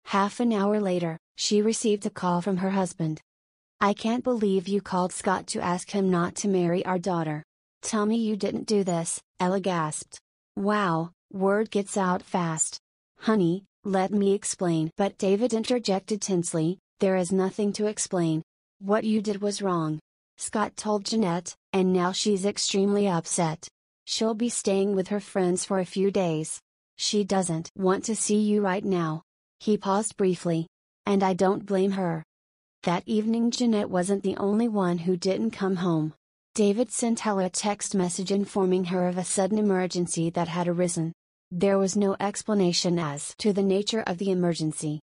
Half an hour later, she received a call from her husband. "I can't believe you called Scott to ask him not to marry our daughter. Tell me you didn't do this," Ella gasped. "Wow, word gets out fast. Honey, let me explain." But David interjected tensely, "There is nothing to explain. What you did was wrong. Scott told Jeanette, and now she's extremely upset. She'll be staying with her friends for a few days. She doesn't want to see you right now." He paused briefly. "And I don't blame her." That evening Jeanette wasn't the only one who didn't come home. David sent Ella a text message informing her of a sudden emergency that had arisen. There was no explanation as to the nature of the emergency.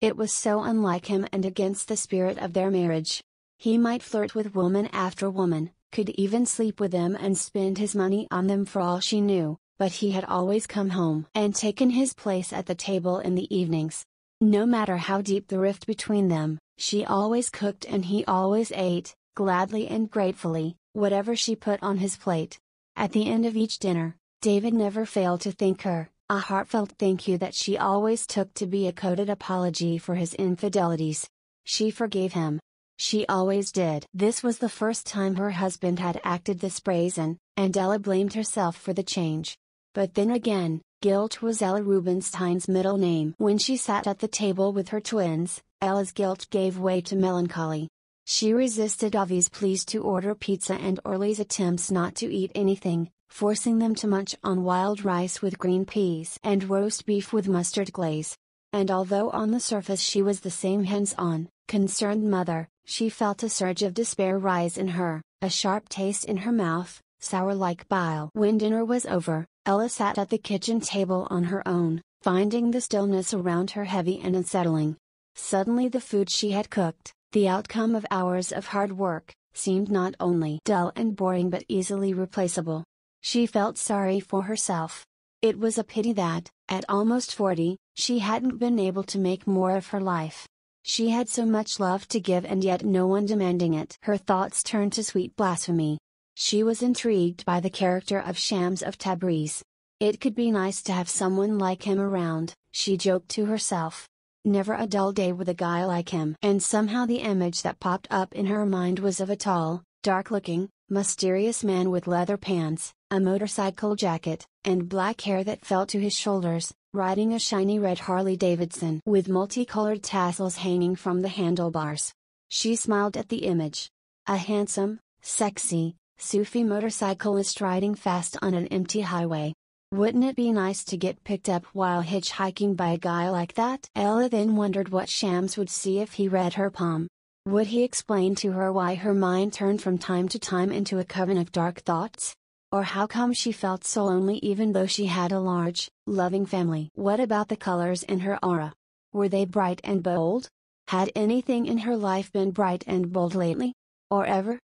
It was so unlike him and against the spirit of their marriage. He might flirt with woman after woman, could even sleep with them and spend his money on them for all she knew, but he had always come home and taken his place at the table in the evenings. No matter how deep the rift between them, she always cooked and he always ate, gladly and gratefully, whatever she put on his plate. At the end of each dinner, David never failed to thank her, a heartfelt thank you that she always took to be a coded apology for his infidelities. She forgave him. She always did. This was the first time her husband had acted this brazen, and Ella blamed herself for the change. But then again, guilt was Ella Rubinstein's middle name. When she sat at the table with her twins, Ella's guilt gave way to melancholy. She resisted Avi's pleas to order pizza and Orly's attempts not to eat anything, forcing them to munch on wild rice with green peas and roast beef with mustard glaze. And although on the surface she was the same hands-on, concerned mother, she felt a surge of despair rise in her, a sharp taste in her mouth, sour like bile. When dinner was over, Ella sat at the kitchen table on her own, finding the stillness around her heavy and unsettling. Suddenly the food she had cooked, the outcome of hours of hard work, seemed not only dull and boring but easily replaceable. She felt sorry for herself. It was a pity that, at almost 40, she hadn't been able to make more of her life. She had so much love to give and yet no one demanding it. Her thoughts turned to sweet blasphemy. She was intrigued by the character of Shams of Tabriz. It could be nice to have someone like him around, she joked to herself. Never a dull day with a guy like him. And somehow the image that popped up in her mind was of a tall, dark-looking, mysterious man with leather pants, a motorcycle jacket, and black hair that fell to his shoulders, riding a shiny red Harley-Davidson with multicolored tassels hanging from the handlebars. She smiled at the image. A handsome, sexy, Sufi motorcyclist riding fast on an empty highway. Wouldn't it be nice to get picked up while hitchhiking by a guy like that? Ella then wondered what Shams would see if he read her palm. Would he explain to her why her mind turned from time to time into a coven of dark thoughts? Or how come she felt so lonely even though she had a large, loving family? What about the colors in her aura? Were they bright and bold? Had anything in her life been bright and bold lately? Or ever?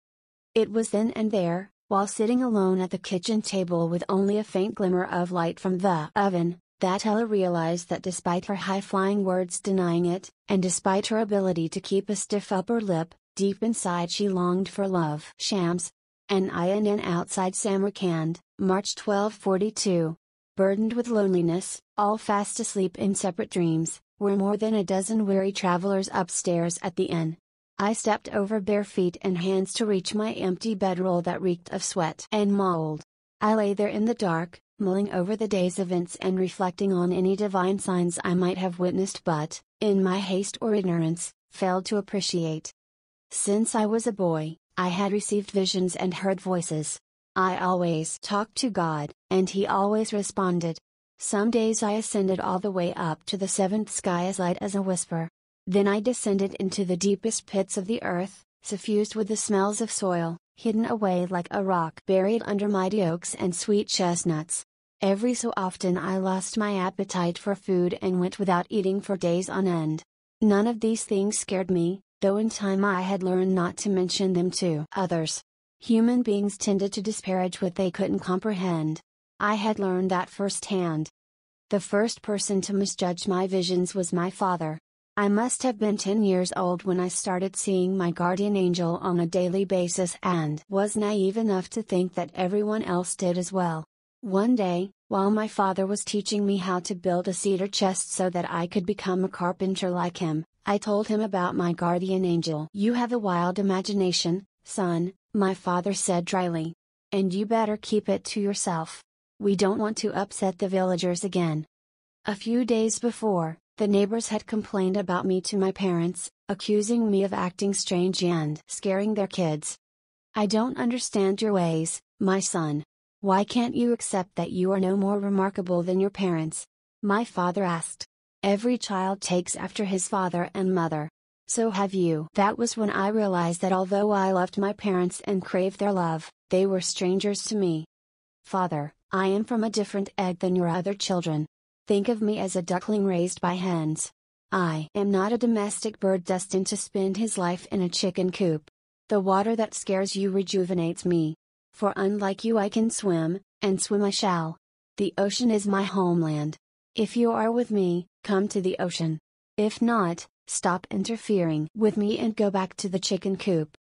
It was then and there, while sitting alone at the kitchen table with only a faint glimmer of light from the oven, that Ella realized that despite her high-flying words denying it, and despite her ability to keep a stiff upper lip, deep inside she longed for love. Shams. An INN outside Samarkand, March 1242. Burdened with loneliness, all fast asleep in separate dreams, were more than a dozen weary travelers upstairs at the inn. I stepped over bare feet and hands to reach my empty bedroll that reeked of sweat and mold. I lay there in the dark, mulling over the day's events and reflecting on any divine signs I might have witnessed but, in my haste or ignorance, failed to appreciate. Since I was a boy, I had received visions and heard voices. I always talked to God, and He always responded. Some days I ascended all the way up to the seventh sky as light as a whisper. Then I descended into the deepest pits of the earth, suffused with the smells of soil, hidden away like a rock buried under mighty oaks and sweet chestnuts. Every so often I lost my appetite for food and went without eating for days on end. None of these things scared me, though in time I had learned not to mention them to others. Human beings tended to disparage what they couldn't comprehend. I had learned that firsthand. The first person to misjudge my visions was my father. I must have been 10 years old when I started seeing my guardian angel on a daily basis and was naive enough to think that everyone else did as well. One day, while my father was teaching me how to build a cedar chest so that I could become a carpenter like him, I told him about my guardian angel. "You have a wild imagination, son," my father said dryly. "And you better keep it to yourself. We don't want to upset the villagers again." A few days before, the neighbors had complained about me to my parents, accusing me of acting strange and scaring their kids. "I don't understand your ways, my son. Why can't you accept that you are no more remarkable than your parents?" my father asked. "Every child takes after his father and mother. So have you." That was when I realized that although I loved my parents and craved their love, they were strangers to me. "Father, I am from a different egg than your other children. Think of me as a duckling raised by hens. I am not a domestic bird destined to spend his life in a chicken coop. The water that scares you rejuvenates me. For unlike you I can swim, and swim I shall. The ocean is my homeland. If you are with me, come to the ocean. If not, stop interfering with me and go back to the chicken coop."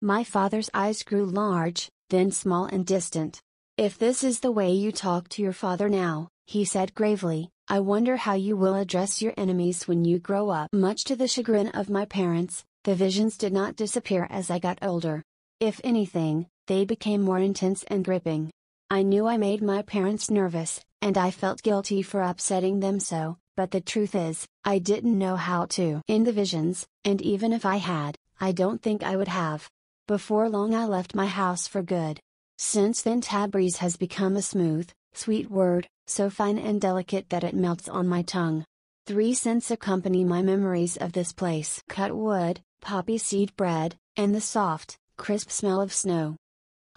My father's eyes grew large, then small and distant. "If this is the way you talk to your father now," he said gravely, "I wonder how you will address your enemies when you grow up." Much to the chagrin of my parents, the visions did not disappear as I got older. If anything, they became more intense and gripping. I knew I made my parents nervous, and I felt guilty for upsetting them so, but the truth is, I didn't know how to end the visions, and even if I had, I don't think I would have. Before long I left my house for good. Since then Tabriz has become a smooth, sweet word, so fine and delicate that it melts on my tongue. 3 scents accompany my memories of this place: cut wood, poppy seed bread, and the soft, crisp smell of snow.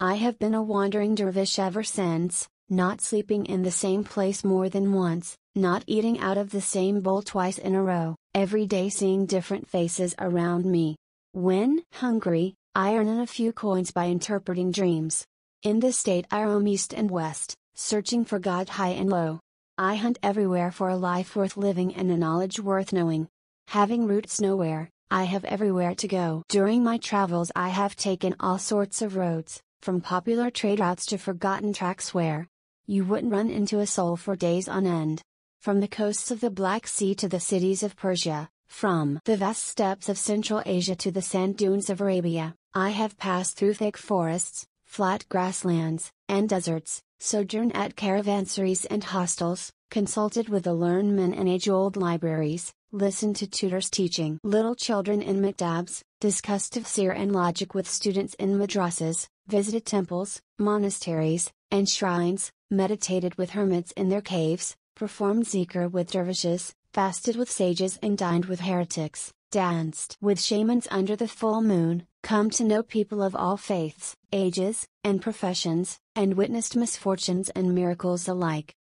I have been a wandering dervish ever since, not sleeping in the same place more than once, not eating out of the same bowl twice in a row, every day seeing different faces around me. When hungry, I earn in a few coins by interpreting dreams. In this state I roam east and west, searching for God high and low. I hunt everywhere for a life worth living and a knowledge worth knowing. Having roots nowhere, I have everywhere to go. During my travels I have taken all sorts of roads, from popular trade routes to forgotten tracks where you wouldn't run into a soul for days on end. From the coasts of the Black Sea to the cities of Persia, from the vast steppes of Central Asia to the sand dunes of Arabia, I have passed through thick forests, flat grasslands, and deserts, sojourned at caravansaries and hostels, consulted with the learned men in age-old libraries, listened to tutors teaching little children in miktabs, discussed tafsir and logic with students in madrasas, visited temples, monasteries, and shrines, meditated with hermits in their caves, performed zikr with dervishes, fasted with sages and dined with heretics, danced with shamans under the full moon, come to know people of all faiths, ages, and professions, and witnessed misfortunes and miracles alike.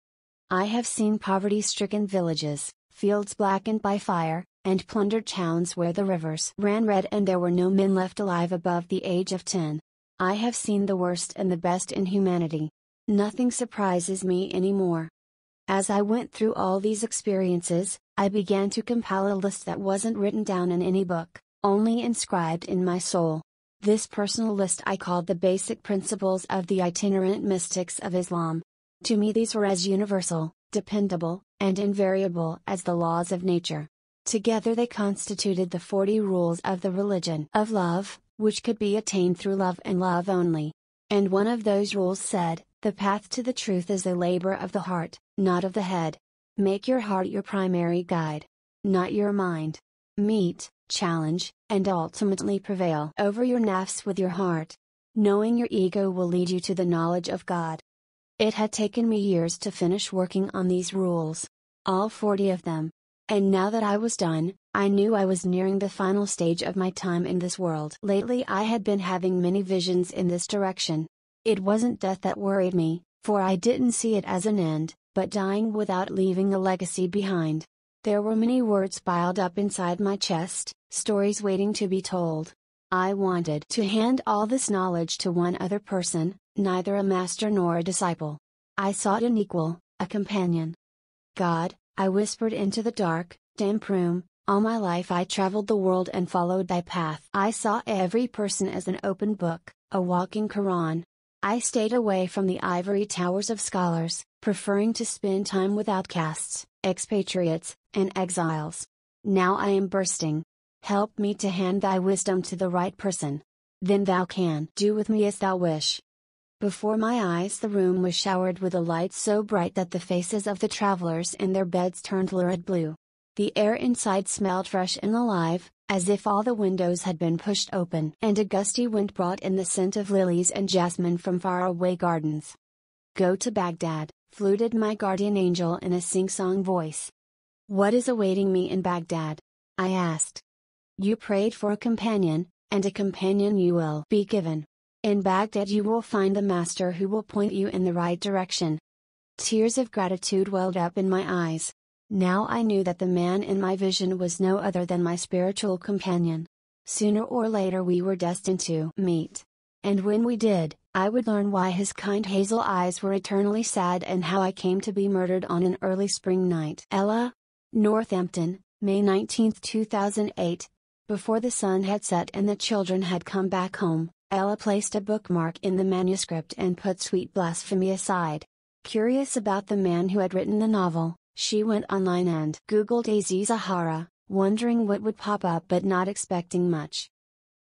I have seen poverty-stricken villages, fields blackened by fire, and plundered towns where the rivers ran red and there were no men left alive above the age of 10. I have seen the worst and the best in humanity. Nothing surprises me anymore. As I went through all these experiences, I began to compile a list that wasn't written down in any book, only inscribed in my soul. This personal list I called the basic principles of the itinerant mystics of Islam. To me these were as universal, dependable, and invariable as the laws of nature. Together they constituted the 40 rules of the religion of love, which could be attained through love and love only. And one of those rules said, "The path to the truth is a labor of the heart, not of the head. Make your heart your primary guide, not your mind. Meet, challenge, and ultimately prevail over your nafs with your heart. Knowing your ego will lead you to the knowledge of God." It had taken me years to finish working on these rules. All 40 of them. And now that I was done, I knew I was nearing the final stage of my time in this world. Lately I had been having many visions in this direction. It wasn't death that worried me, for I didn't see it as an end, but dying without leaving a legacy behind. There were many words piled up inside my chest, stories waiting to be told. I wanted to hand all this knowledge to one other person, neither a master nor a disciple. I sought an equal, a companion. "God," I whispered into the dark, damp room, "all my life I traveled the world and followed thy path. I saw every person as an open book, a walking Quran. I stayed away from the ivory towers of scholars, preferring to spend time with outcasts, expatriates, and exiles. Now I am bursting. Help me to hand thy wisdom to the right person. Then thou can do with me as thou wish. Before my eyes the room was showered with a light so bright that the faces of the travelers in their beds turned lurid blue. The air inside smelled fresh and alive, as if all the windows had been pushed open and a gusty wind brought in the scent of lilies and jasmine from faraway gardens. Go to Baghdad, fluted my guardian angel in a sing-song voice. What is awaiting me in Baghdad? I asked. You prayed for a companion, and a companion you will be given. In Baghdad you will find the master who will point you in the right direction. Tears of gratitude welled up in my eyes. Now I knew that the man in my vision was no other than my spiritual companion. Sooner or later we were destined to meet. And when we did, I would learn why his kind hazel eyes were eternally sad and how I came to be murdered on an early spring night. Ella. Northampton, May 19, 2008. Before the sun had set and the children had come back home, Ella placed a bookmark in the manuscript and put sweet blasphemy aside. Curious about the man who had written the novel, she went online and Googled Aziz Zahara, wondering what would pop up but not expecting much.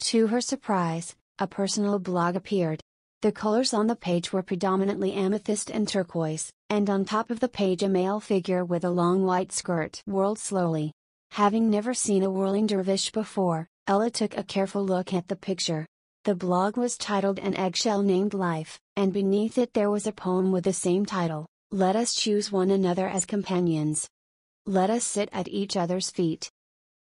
To her surprise, a personal blog appeared. The colors on the page were predominantly amethyst and turquoise, and on top of the page a male figure with a long white skirt whirled slowly. Having never seen a whirling dervish before, Ella took a careful look at the picture. The blog was titled An Eggshell Named Life, and beneath it there was a poem with the same title, Let us choose one another as companions. Let us sit at each other's feet.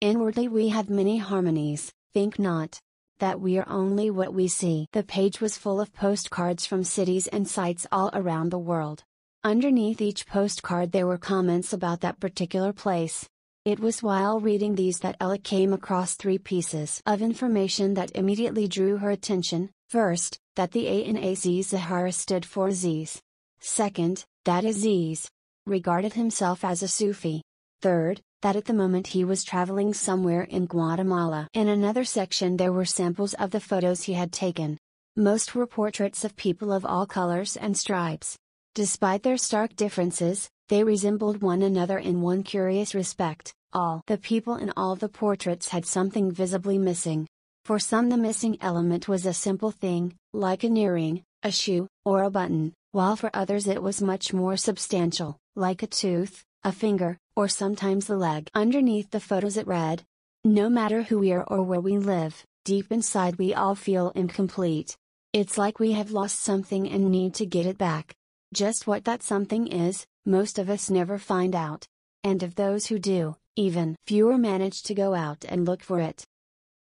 Inwardly we have many harmonies, think not that we are only what we see. The page was full of postcards from cities and sites all around the world. Underneath each postcard there were comments about that particular place. It was while reading these that Ella came across 3 pieces of information that immediately drew her attention. First, that the A in Aziz Zahara stood for Aziz. Second, that Aziz regarded himself as a Sufi. Third, that at the moment he was traveling somewhere in Guatemala. In another section there were samples of the photos he had taken. Most were portraits of people of all colors and stripes. Despite their stark differences, they resembled one another in one curious respect. All the people in all the portraits had something visibly missing. For some the missing element was a simple thing, like an earring, a shoe, or a button, while for others it was much more substantial, like a tooth, a finger, or sometimes the leg. Underneath the photos it read, no matter who we are or where we live, deep inside we all feel incomplete. It's like we have lost something and need to get it back. Just what that something is, most of us never find out. And of those who do, even fewer manage to go out and look for it.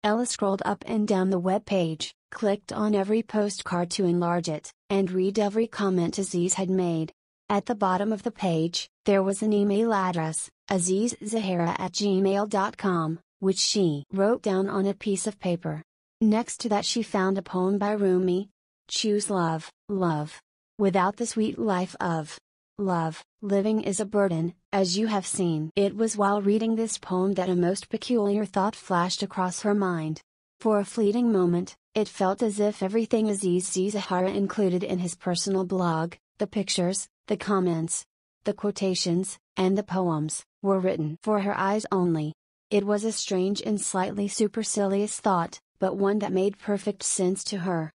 Ella scrolled up and down the web page, clicked on every postcard to enlarge it, and read every comment Aziz had made. At the bottom of the page, there was an email address, azizzahara@gmail.com, which she wrote down on a piece of paper. Next to that she found a poem by Rumi. Choose love, love. Without the sweet life of love, living is a burden, as you have seen. It was while reading this poem that a most peculiar thought flashed across her mind. For a fleeting moment, it felt as if everything Aziz Zahara included in his personal blog, the pictures, the comments, the quotations, and the poems, were written for her eyes only. It was a strange and slightly supercilious thought, but one that made perfect sense to her.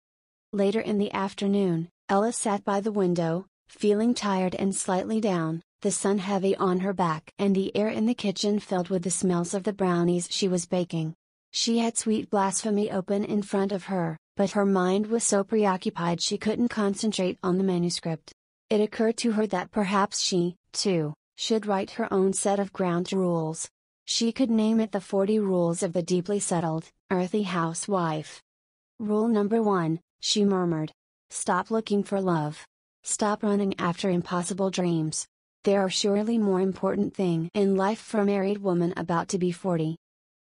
Later in the afternoon, Ella sat by the window, feeling tired and slightly down, the sun heavy on her back and the air in the kitchen filled with the smells of the brownies she was baking. She had sweet blasphemy open in front of her, but her mind was so preoccupied she couldn't concentrate on the manuscript. It occurred to her that perhaps she, too, should write her own set of ground rules. She could name it the 40 Rules of the Deeply Settled, Earthy Housewife. Rule number 1, she murmured. Stop looking for love. Stop running after impossible dreams. There are surely more important things in life for a married woman about to be 40.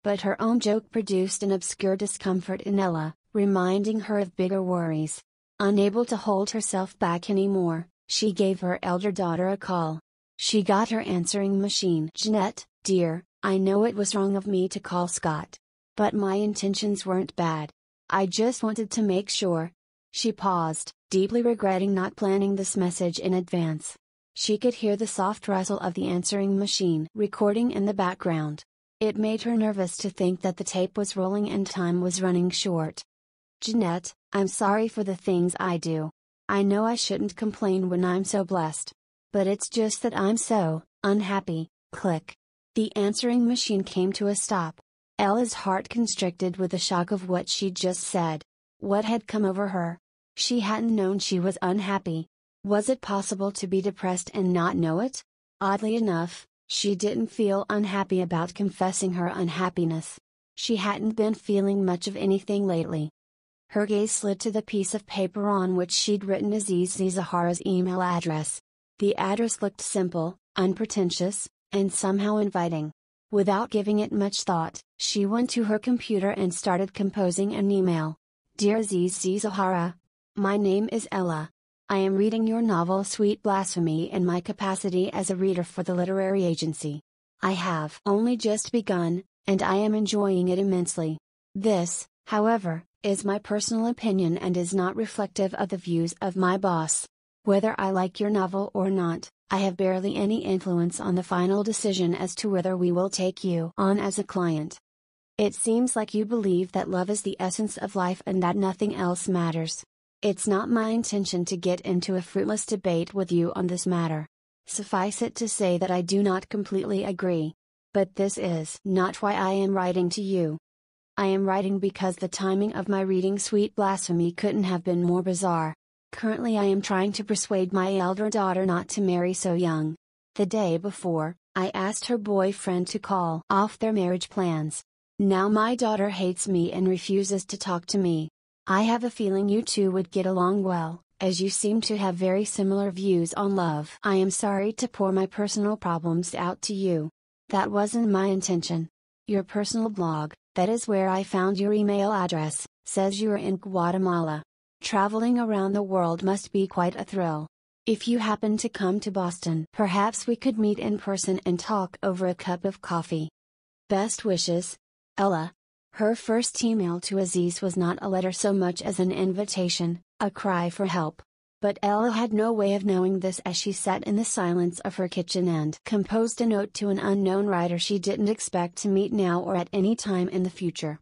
But her own joke produced an obscure discomfort in Ella, reminding her of bigger worries. Unable to hold herself back anymore, she gave her elder daughter a call. She got her answering machine. Jeanette, dear, I know it was wrong of me to call Scott. But my intentions weren't bad. I just wanted to make sure. She paused, deeply regretting not planning this message in advance. She could hear the soft rustle of the answering machine recording in the background. It made her nervous to think that the tape was rolling and time was running short. Jeanette, I'm sorry for the things I do. I know I shouldn't complain when I'm so blessed. But it's just that I'm so unhappy. Click. The answering machine came to a stop. Ella's heart constricted with the shock of what she'd just said. What had come over her? She hadn't known she was unhappy. Was it possible to be depressed and not know it? Oddly enough, she didn't feel unhappy about confessing her unhappiness. She hadn't been feeling much of anything lately. Her gaze slid to the piece of paper on which she'd written Aziz Zahara's email address. The address looked simple, unpretentious, and somehow inviting. Without giving it much thought, she went to her computer and started composing an email. Dear Aziz Zahara, my name is Ella. I am reading your novel Sweet Blasphemy in my capacity as a reader for the literary agency. I have only just begun, and I am enjoying it immensely. This, however, is my personal opinion and is not reflective of the views of my boss. Whether I like your novel or not, I have barely any influence on the final decision as to whether we will take you on as a client. It seems like you believe that love is the essence of life and that nothing else matters. It's not my intention to get into a fruitless debate with you on this matter. Suffice it to say that I do not completely agree. But this is not why I am writing to you. I am writing because the timing of my reading Sweet Blasphemy couldn't have been more bizarre. Currently I am trying to persuade my elder daughter not to marry so young. The day before, I asked her boyfriend to call off their marriage plans. Now my daughter hates me and refuses to talk to me. I have a feeling you two would get along well, as you seem to have very similar views on love. I am sorry to pour my personal problems out to you. That wasn't my intention. Your personal blog, that is where I found your email address, says you are in Guatemala. Traveling around the world must be quite a thrill. If you happen to come to Boston, perhaps we could meet in person and talk over a cup of coffee. Best wishes, Ella. Her first email to Aziz was not a letter so much as an invitation, a cry for help. But Ella had no way of knowing this as she sat in the silence of her kitchen and composed a note to an unknown writer she didn't expect to meet now or at any time in the future.